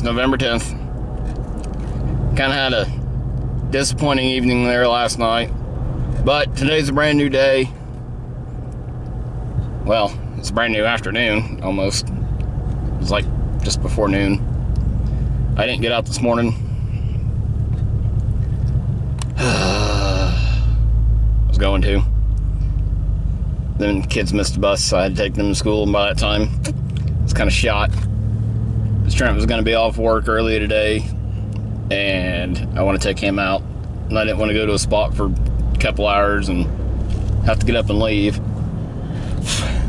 November 10th. Kind of had a disappointing evening there last night, but today's a brand new day. Well, it's a brand new afternoon, almost. It was like just before noon. I didn't get out this morning. I was going to. Then kids missed the bus, so I had to take them to school, and by that time, I was kind of shot. Trent was going to be off work early today, and I want to take him out. And I didn't want to go to a spot for a couple hours and have to get up and leave.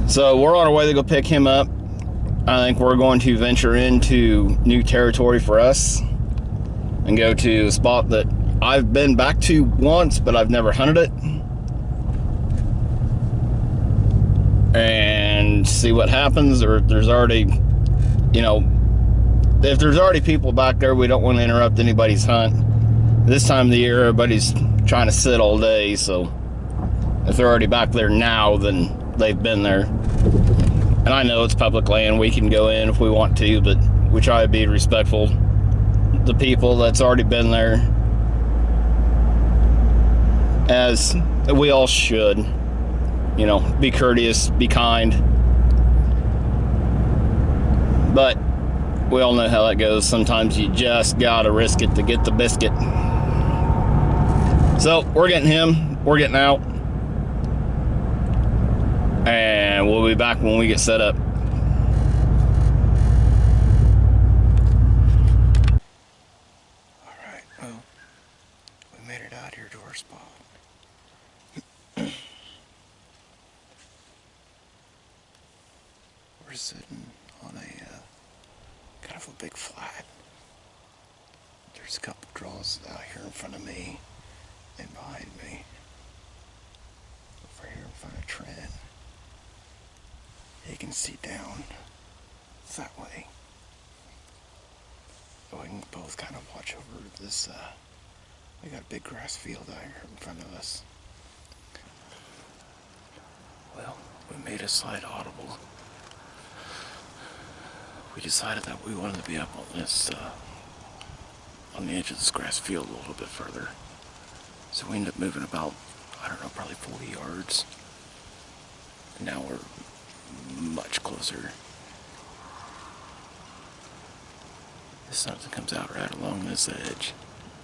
So we're on our way to go pick him up. I think we're going to venture into new territory for us and go to a spot that I've been back to once, but I've never hunted it. And see what happens, or if there's already, if there's already people back there, we don't want to interrupt anybody's hunt. This time of the year, everybody's trying to sit all day, so if they're already back there now, then they've been there. And I know it's public land, we can go in if we want to, but we try to be respectful. The people that's already been there, as we all should, be courteous, be kind. But we all know how that goes. Sometimes you just gotta risk it to get the biscuit. So we're getting him, we're getting out, and we'll be back when we get set up. Alright, well, we made it out here to our spot. We're sitting on a kind of a big flat. There's a couple draws out here in front of me and behind me. Over here in front of Trent. You can see down that way. So we can both kind of watch over this. We got a big grass field out here in front of us. Well, we made a slight audible. We decided that we wanted to be up on this, on the edge of this grass field a little bit further. So we ended up moving about, I don't know, probably 40 yards. And now we're much closer. The sun comes out right along this edge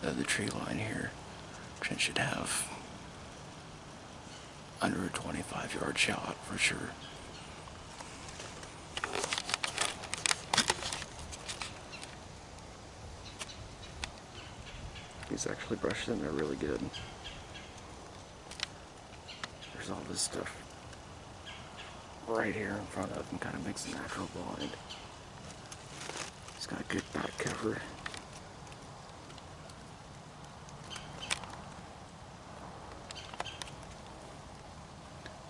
of the tree line here. Trent should have under a 25-yard shot for sure. He's actually brushed in there really good. There's all this stuff right here in front of him, kind of makes a natural blind. He's got a good back cover.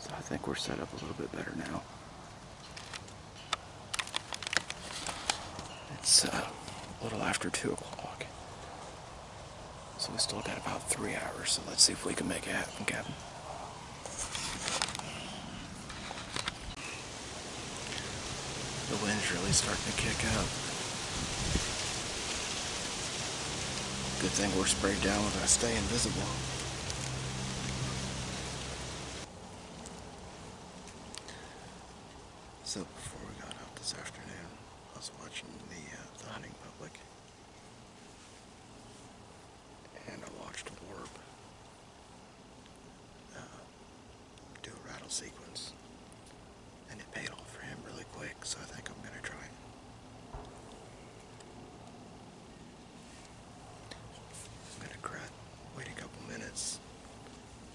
So I think we're set up a little bit better now. It's a little after 2 o'clock. So we still got about 3 hours, so let's see if we can make it happen, Captain. The wind's really starting to kick up. Good thing we're sprayed down with our Stay Invisible. So before we got out this afternoon, I was watching the hunting public. And I watched Warp do a rattle sequence, and it paid off for him really quick, so I think I'm going to try. I'm going to wait a couple minutes,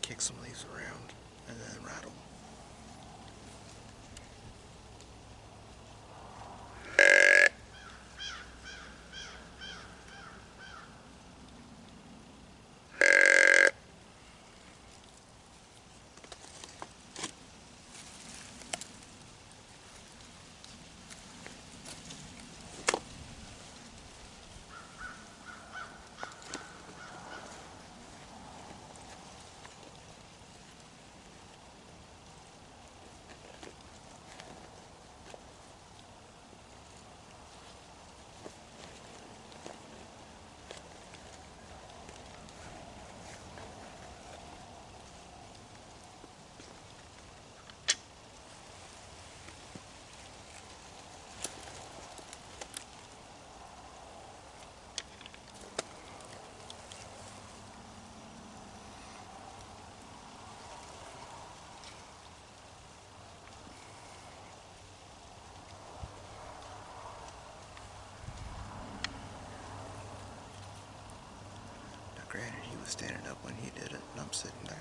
kick some leaves around, and then rattle. Granted, he was standing up when he did it, and I'm sitting down.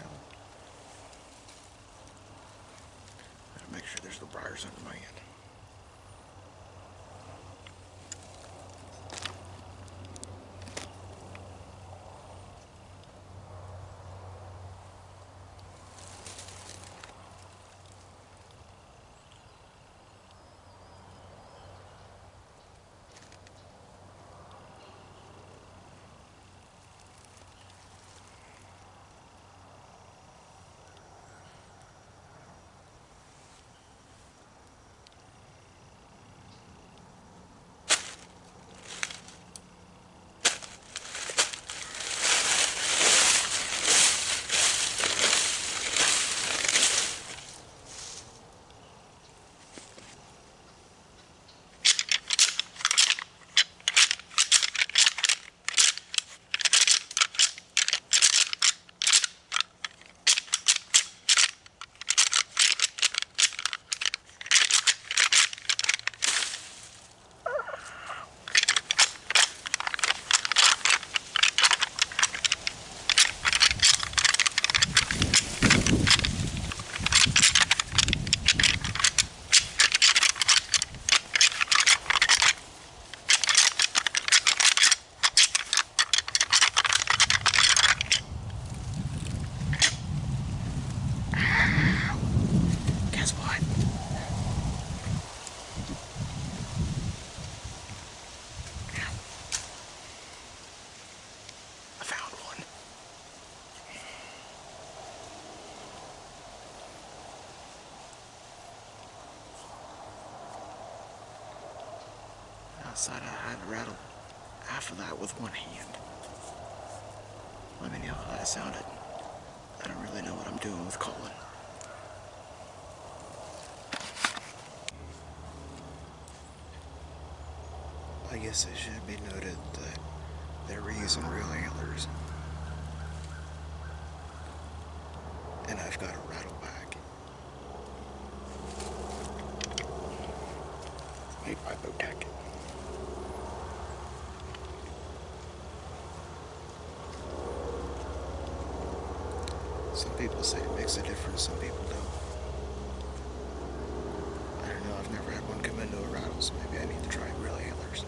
Gotta make sure there's no briars under my hand. Guess what? I found one. Outside, I had to rattle half of that with one hand. Let me know how that sounded. I don't really know what I'm doing with Colin. I guess it should be noted that they were using real antlers. And I've got a rattleback. It's made by Bowtech. Some people say it makes a difference, some people don't. I don't know, I've never had one come into a rattle, so maybe I need to try real antlers.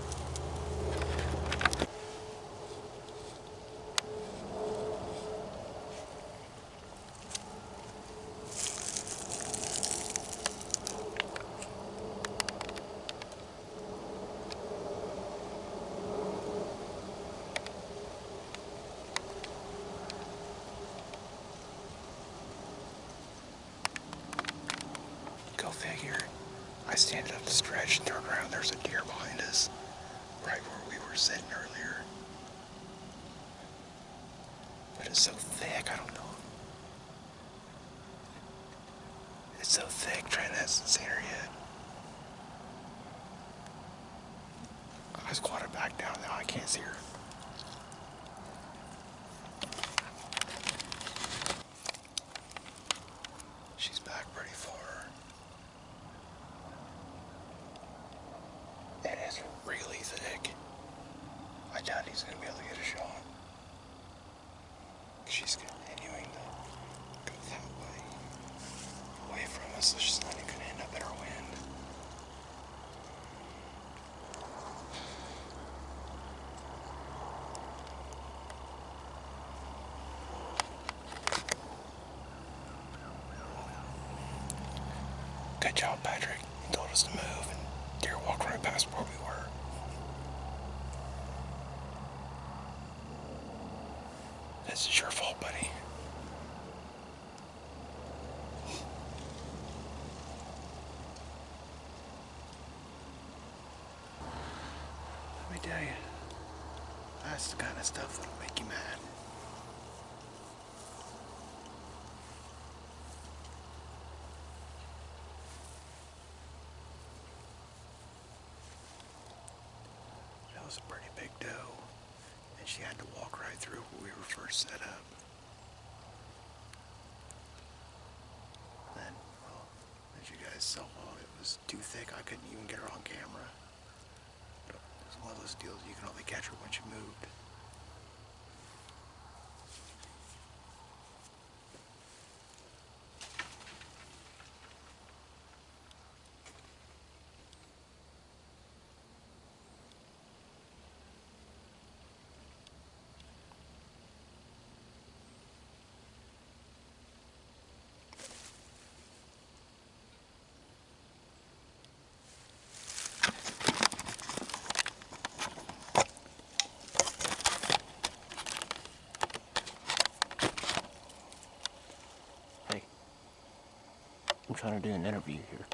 Go figure. I stand up to stretch and turn around. There's a deer behind us, right where we were sitting earlier. But it's so thick, I don't know. It's so thick, Trent hasn't seen her yet. I squatted back down now, I can't see her. She's back pretty far. It is really thick. I doubt he's gonna be able to get a shot. She's continuing to go that way, away from us, so she's not even gonna end up in our wind. Good job, Patrick. You told us to move, and deer walked right past where we were. This is your fault, buddy. Let me tell you, that's the kind of stuff that'll make you mad. That was a pretty big doe, and she had to walk right through where we were first set up. Then, well, as you guys saw, it was too thick. I couldn't even get her on camera. It was one of those deals you can only catch her when she moved. I'm trying to do an interview here.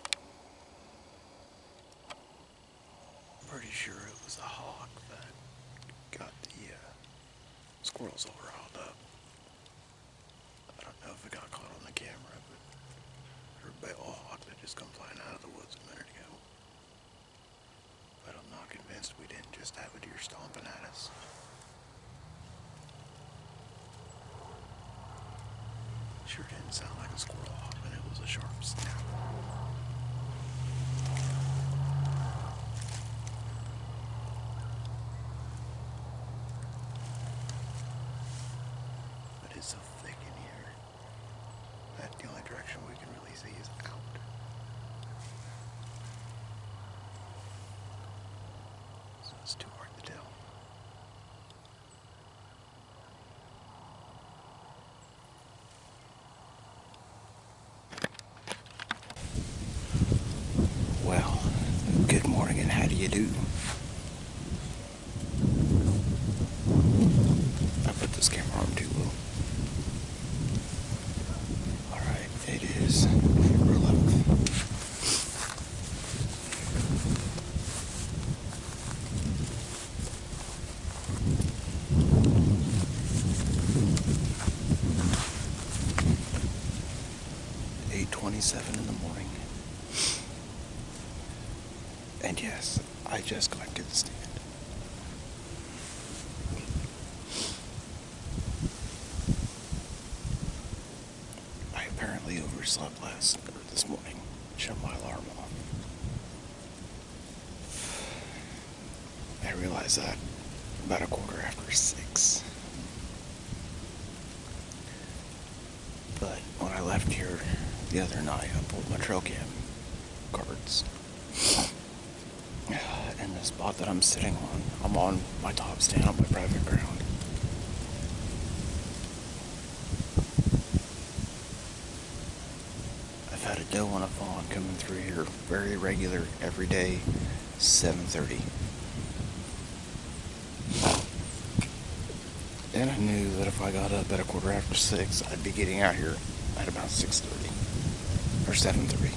Pretty sure it was a hawk that got the squirrels all riled up. I don't know if it got caught on the camera, but there was a big hawk that just come flying out of the woods a minute ago. But I'm not convinced we didn't just have a deer stomping at us. Sure didn't sound like a squirrel hopping, it was a sharp snap. But it's so thick in here that the only direction we can really see is out. So it's too hard to tell. Well, good morning and how do you do? I put this camera on too low. Alright, it is November 11th. .27 in the morning. And yes, I just collected the stand. I apparently overslept this morning. Shut my alarm off. I realized that about 6:15. But when I left here the other night, I pulled my trail cam cards. And the spot that I'm sitting on, I'm on my top stand on my private ground. I've had a doe and a fawn coming through here very regular every day, 7:30. And I knew that if I got up at 6:15, I'd be getting out here at about 6:30 or 7:30.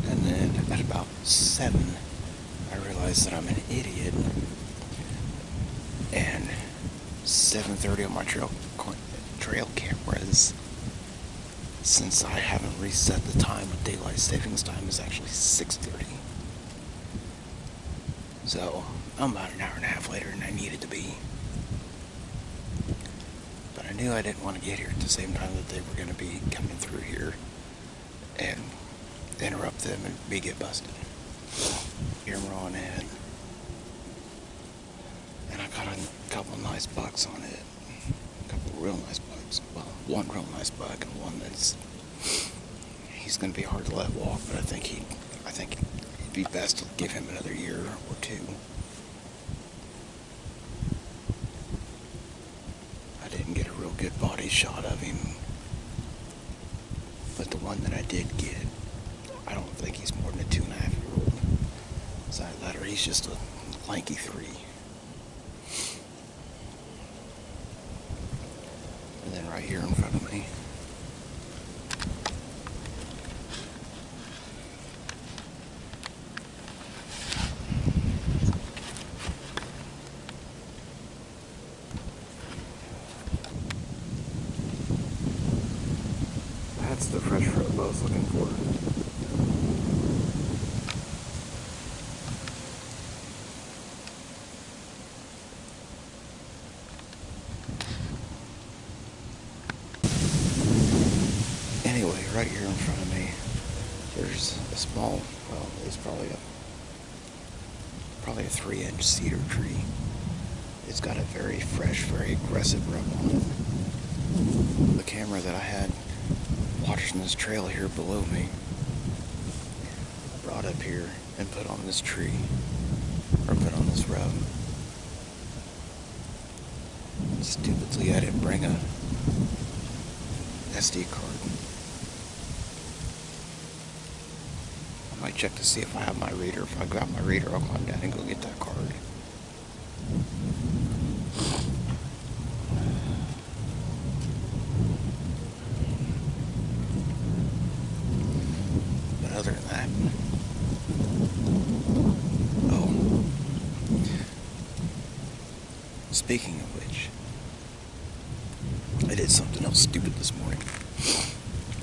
And then at about 7, I realized that I'm an idiot. And 7:30 on my trail cameras, since I haven't reset the time of daylight savings time, is actually 6:30. So I'm about an hour and a half later than I needed to be. But I knew I didn't want to get here at the same time that they were going to be coming through here and interrupt them and me get busted. Camera on in. And I got a couple nice bucks on it. A couple real nice bucks. Well, one real nice buck and one that's... He's going to be hard to let walk, but I think it'd be best to give him another year or two. I didn't get a real good body shot of him, but the one that I did get, I don't think he's more than a 2.5-year-old. Besides that, or he's just a lanky 3. And then right here in front of me, that's the fresh fruit I was looking for. Anyway, right here in front of me, there's a small, well, it's probably a 3-inch cedar tree. It's got a very fresh, very aggressive rub on it. The camera that I had watching this trail here below me, I brought up here and put on this tree, or put on this rub. Stupidly, I didn't bring a SD card. I might check to see if I have my reader. If I grab my reader, I'll climb down and go get that card. Speaking of which, I did something else stupid this morning.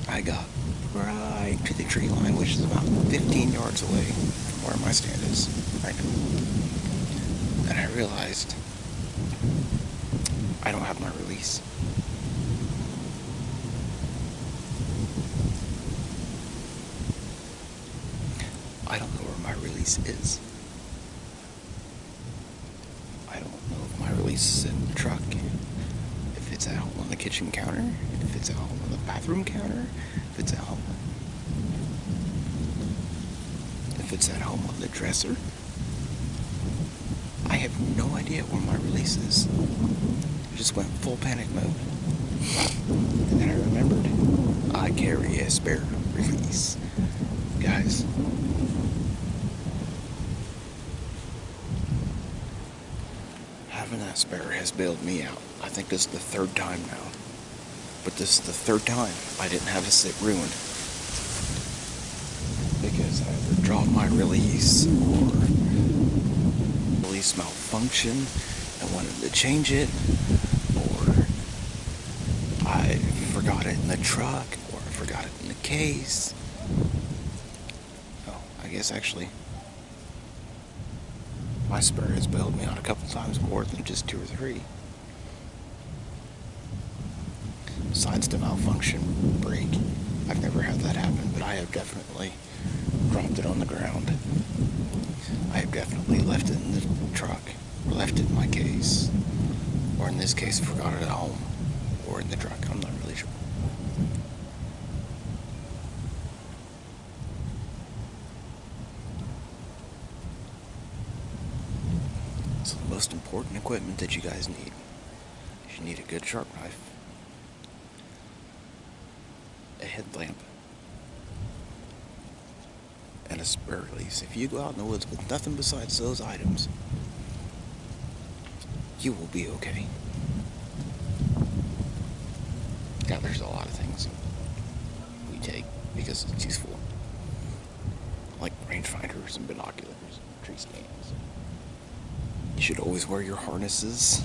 I got right to the tree line, which is about 15 yards away from where my stand is right now. And I realized I don't have my release. I don't know where my release is. I don't know if my release is in the truck, if it's at home on the kitchen counter, if it's at home on the bathroom counter, if it's at home on the dresser. I have no idea where my release is. I just went full panic mode. And then I remembered I carry a spare release. Guys, having that spare has bailed me out. I think this is the third time now. But this is the third time I didn't have a sit ruined. Because I either dropped my release or release malfunctioned and wanted to change it, or I forgot it in the truck, or I forgot it in the case. Oh, I guess actually my spare has bailed me out a couple times more than just 2 or 3. Besides the malfunction brake, I've never had that happen, but I have definitely dropped it on the ground. I have definitely left it in the truck, or left it in my case, or in this case, forgot it at home, or in the truck. I'm not really sure. So the most important equipment that you guys need is you need a good sharp knife, a headlamp, and a spare release. If you go out in the woods with nothing besides those items, you will be okay. Now, there's a lot of things we take because it's useful, like rangefinders and binoculars, and tree stands. You should always wear your harnesses.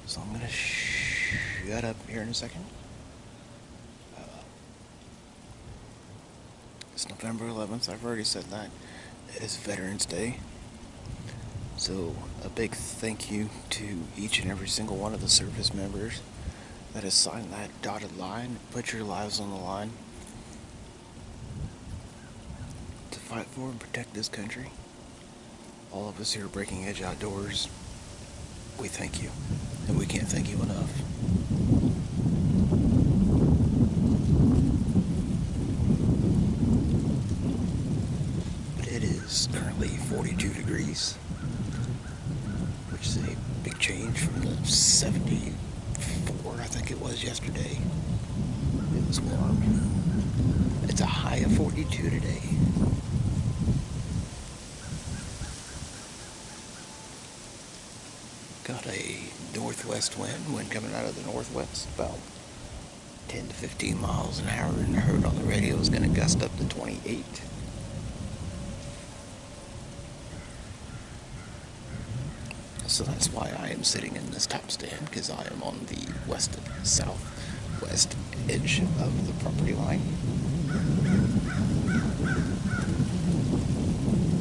So I'm gonna shut up here in a second. It's November 11th. I've already said that. It is Veterans Day. So a big thank you to each and every single one of the service members that has signed that dotted line, put your lives on the line to fight for and protect this country. All of us here at Breaking Edge Outdoors, we thank you, and we can't thank you enough. But it is currently 42 degrees, which is a big change from the 74, I think it was yesterday. It was warm. It's a high of 42 today. Got a northwest wind coming out of the northwest, about 10 to 15 miles an hour, and I heard on the radio it was going to gust up to 28. So that's why I am sitting in this top stand, because I am on the west and southwest edge of the property line.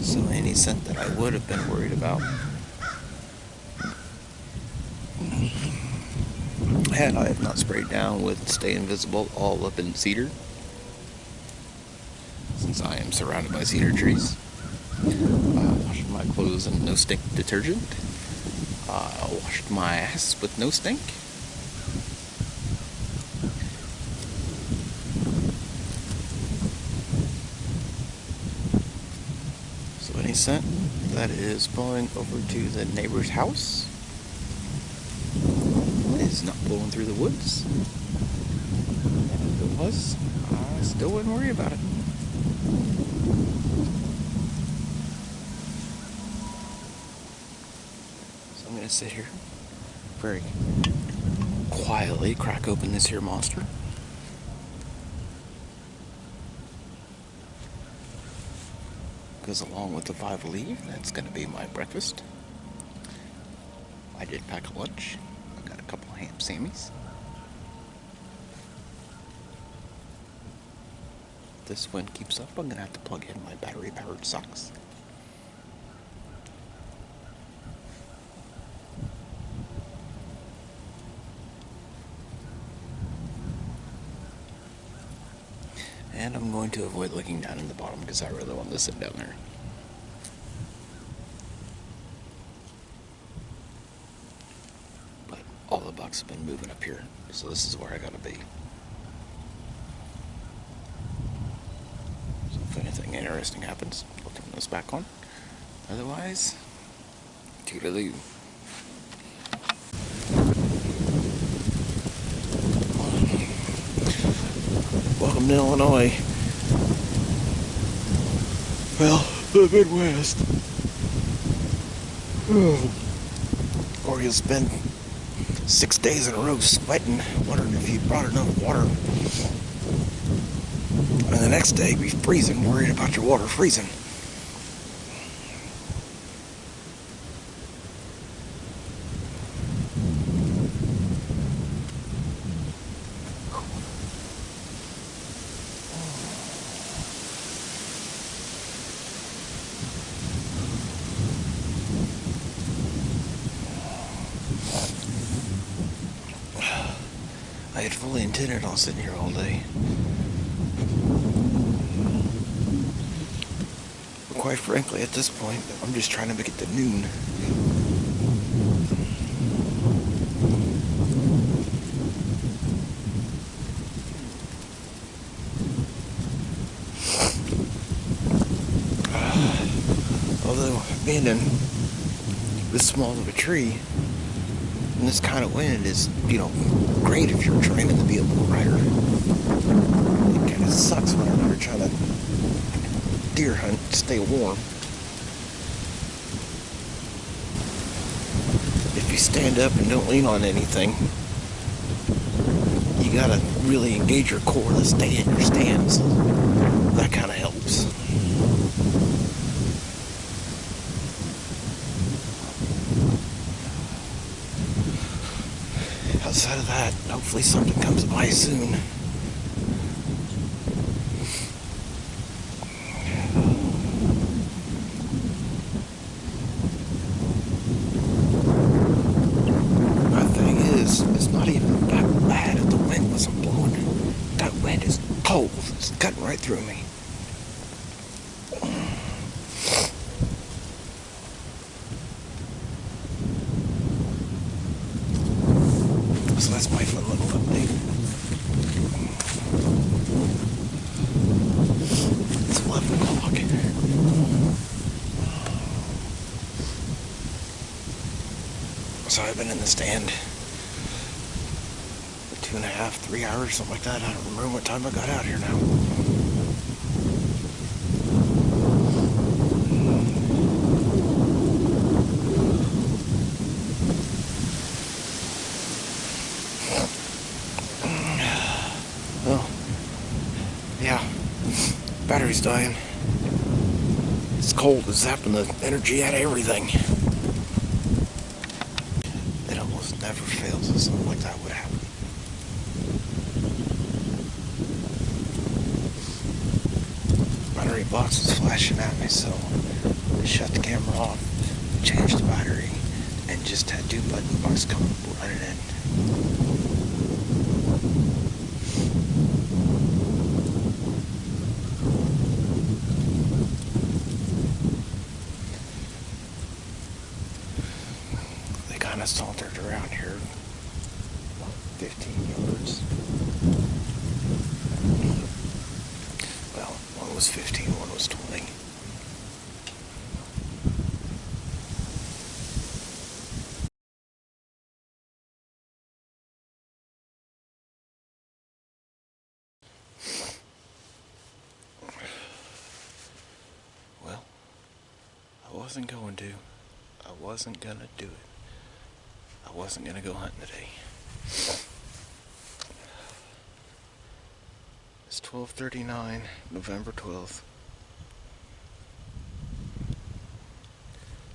So any scent that I would have been worried about, had I have not sprayed down with Stay Invisible All Up in Cedar, since I am surrounded by cedar trees. Washed my clothes in No Stink detergent. Washed my ass with No Stink. So any scent that is blowing over to the neighbor's house is not blowing through the woods. And if it was, I still wouldn't worry about it. to sit here very quietly, crack open this here monster. Goes along with the 5 leave. That's going to be my breakfast. I did pack a lunch. I got a couple of ham sammies. If this wind keeps up, I'm going to have to plug in my battery-powered socks. And I'm going to avoid looking down in the bottom because I really want to sit down there. But all the bucks have been moving up here, so this is where I gotta be. So if anything interesting happens, I'll turn this back on. Otherwise, toodaloo. Welcome to Illinois. Well, the Midwest. Or you'll spend 6 days in a row sweating, wondering if you brought enough water. And the next day be freezing, worried about your water freezing. I had fully intended on sitting here all day. But quite frankly, at this point, I'm just trying to make it to noon. Although, being in this small of a tree, and this kind of wind is, great if you're training to be a bull rider. It kind of sucks whenever you're trying to deer hunt to stay warm. If you stand up and don't lean on anything, you gotta really engage your core to stay in your stance. That kind of helps. Outside of that, hopefully something comes by soon. My thing is, it's not even that bad if the wind wasn't blowing. That wind is cold. It's cutting right through me. So that's my fun little update. It's 11 o'clock. So I've been in the stand for 2.5, 3 hours, something like that. I don't remember what time I got out here now. Yeah, battery's dying. It's cold, it's zapping the energy out of everything. It almost never fails that something like that would happen. Battery box is flashing at me, so I shut the camera off, changed the battery, and just had 2 button bucks coming running in. Kind of sauntered around here 15 yards. Well, one was 15, one was 20. Well, I wasn't going to. I wasn't gonna do it. I wasn't gonna go hunting today. It's 12:39, November 12th.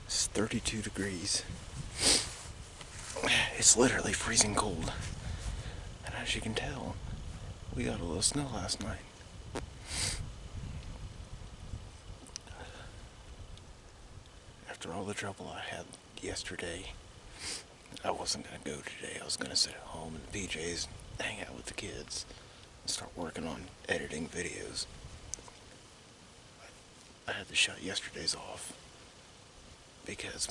It's 32 degrees. It's literally freezing cold. And as you can tell, we got a little snow last night. After all the trouble I had yesterday, I wasn't going to go today. I was going to sit at home in the PJs, hang out with the kids, and start working on editing videos. I had to shut yesterday's off because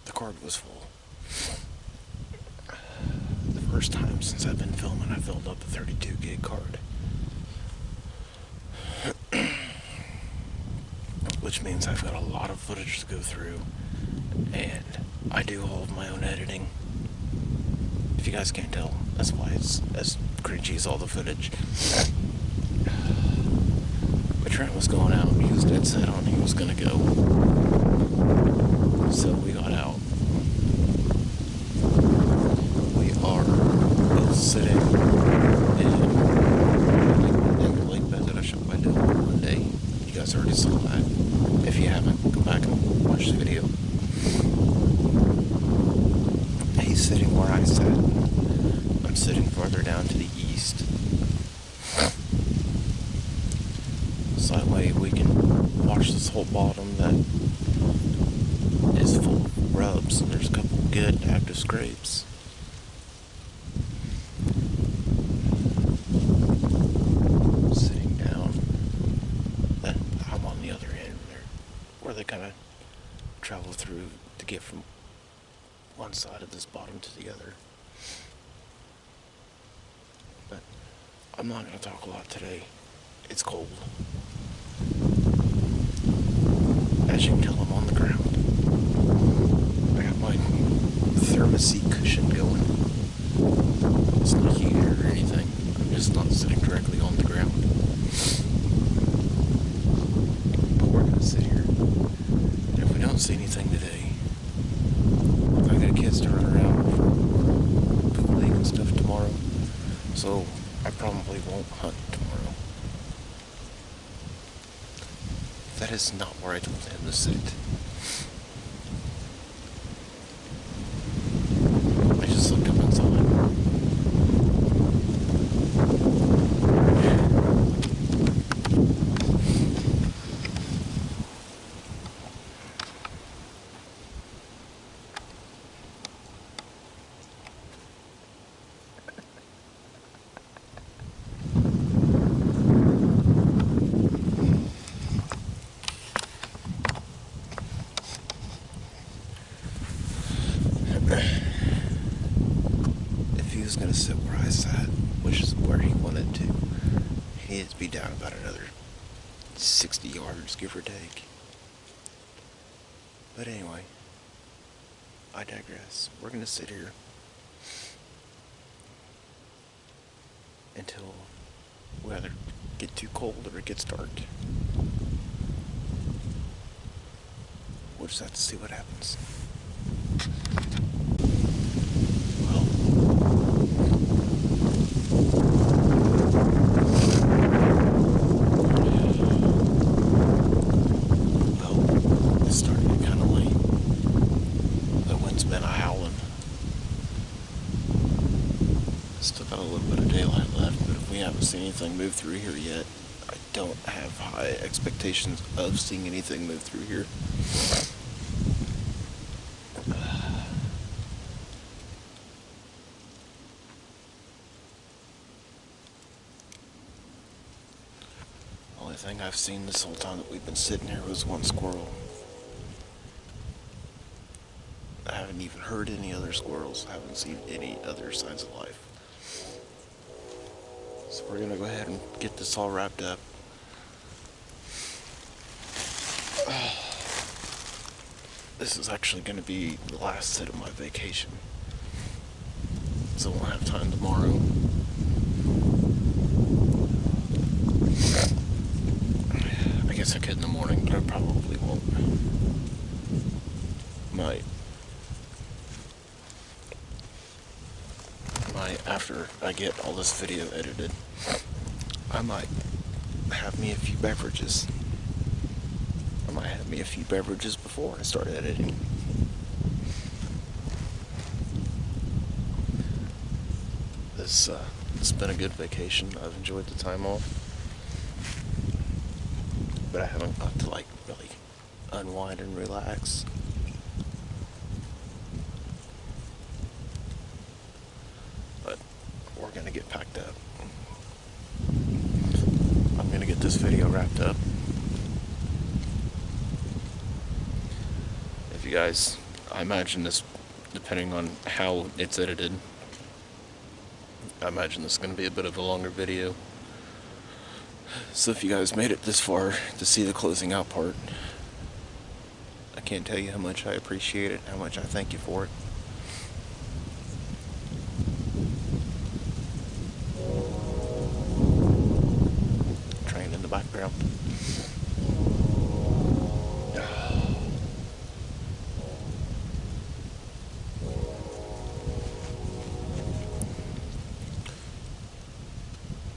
the card was full. The first time since I've been filming, I filled up a 32 gig card. Which means I've got a lot of footage to go through, and I do all of my own editing. If you guys can't tell, that's why it's as cringy as all the footage. But Trent was going out, he was dead set on he was gonna go. So we got out. We are both sitting in the lake bed that I shot by Dylan one day. You guys already saw that. If you haven't, go back and watch the video. He's sitting where I sat. I'm sitting farther down to the east. So that way we can watch this whole bottom that is full of rubs, and there's a couple good active scrapes. Sitting down, then I'm on the other end where they kind of travel through to get from one side of this bottom to the other. But I'm not going to talk a lot today. It's cold. As you can tell, I'm on the ground. I got my thermoset cushion going. It's not heated or anything. I'm just not sitting directly on the ground. But we're going to sit here. And if we don't see anything today, I got kids to run around for pool league and stuff tomorrow. So I probably won't hunt tomorrow. That is not where I told him to sit. I just looked up and saw him. If he was going to sit where I sat, which is where he wanted to, he needed to be down about another 60 yards, give or take. But anyway, I digress. We're going to sit here until we either get too cold or it gets dark. We'll just have to see what happens. It's starting to get kind of late. The wind's been howling. Still got a little bit of daylight left, but if we haven't seen anything move through here yet, I don't have high expectations of seeing anything move through here. Only thing I've seen this whole time that we've been sitting here was one squirrel. I haven't even heard any other squirrels. I haven't seen any other signs of life. So we're gonna go ahead and get this all wrapped up. This is actually gonna be the last set of my vacation. So we'll have time tomorrow. I guess I could in the morning, but I probably won't. Might. after I get all this video edited, I might have me a few beverages. I might have me a few beverages before I start editing. It's been a good vacation. I've enjoyed the time off, but I haven't got to like really unwind and relax. But we're gonna get packed up. I'm gonna get this video wrapped up. If you guys, I imagine this, depending on how it's edited, I imagine this is going to be a bit of a longer video. So if you guys made it this far to see the closing out part, I can't tell you how much I appreciate it, how much I thank you for it. Train in the background.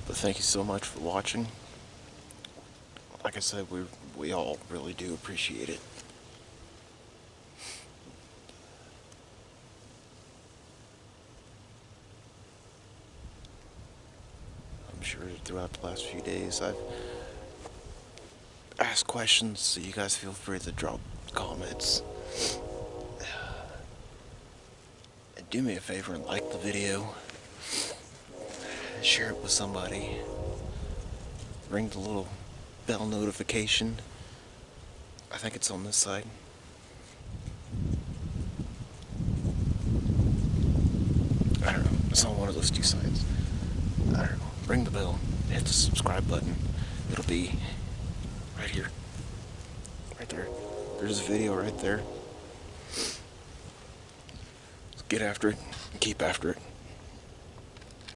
But thank you so much for watching. Like I said, we all really do appreciate it. I'm sure throughout the last few days I've asked questions, so you guys feel free to drop comments. And do me a favor and like the video. Share it with somebody. Ring the little bell notification. I think it's on this side. I don't know. It's on one of those two sides. I don't know. Ring the bell. Hit the subscribe button. It'll be right here. Right there. There's a video right there. Let's get after it and keep after it.